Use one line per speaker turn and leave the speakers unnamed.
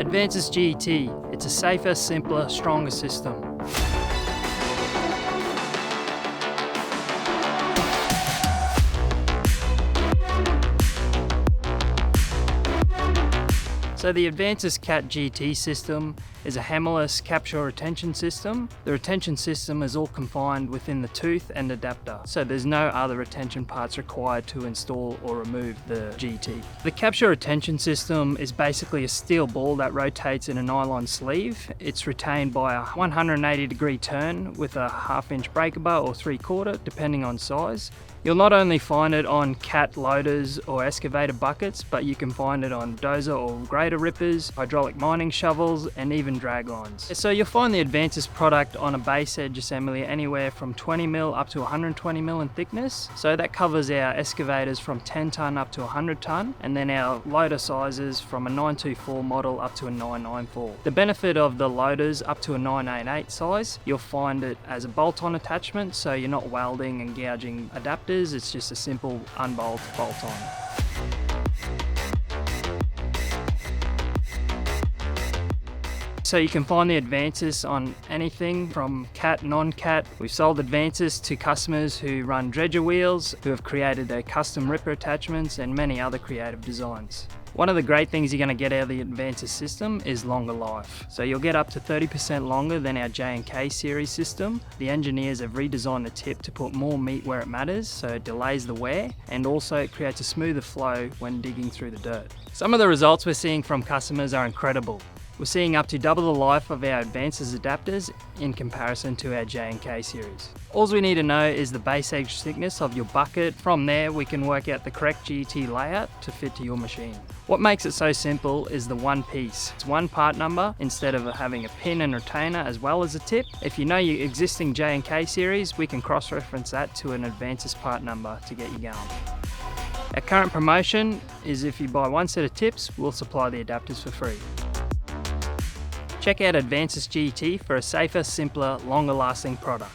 Advansys GET, it's a safer, simpler, stronger system. So the Advansys CAT GT system is a hammerless CapSure retention system. The retention system is all confined within the tooth and adapter, so there's no other retention parts required to install or remove the GT. The CapSure retention system is basically a steel ball that rotates in a nylon sleeve. It's retained by a 180-degree turn with a 1/2-inch breaker bar or 3/4, depending on size. You'll not only find it on CAT loaders or excavator buckets, but you can find it on dozer or grader rippers, hydraulic mining shovels, and even drag lines. So you'll find the Advansys product on a base edge assembly anywhere from 20mm up to 120mm in thickness. So that covers our excavators from 10 tonne up to 100 tonne, and then our loader sizes from a 924 model up to a 994. The benefit of the loaders up to a 988 size, you'll find it as a bolt-on attachment, so you're not welding and gouging adapters. It's just a simple unbolt bolt-on. So you can find the Advansys on anything from CAT, non-CAT. We've sold Advansys to customers who run dredger wheels, who have created their custom ripper attachments and many other creative designs. One of the great things you're going to get out of the Advansys system is longer life. So you'll get up to 30% longer than our J&K series system. The engineers have redesigned the tip to put more meat where it matters, so it delays the wear, and also it creates a smoother flow when digging through the dirt. Some of the results we're seeing from customers are incredible. We're seeing up to double the life of our Advansys adapters in comparison to our J&K series. All we need to know is the base edge thickness of your bucket. From there, we can work out the correct GET layout to fit to your machine. What makes it so simple is the one piece. It's one part number instead of having a pin and retainer as well as a tip. If you know your existing J&K series, we can cross-reference that to an Advansys part number to get you going. Our current promotion is if you buy one set of tips, we'll supply the adapters for free. Check out Advansys GET for a safer, simpler, longer lasting product.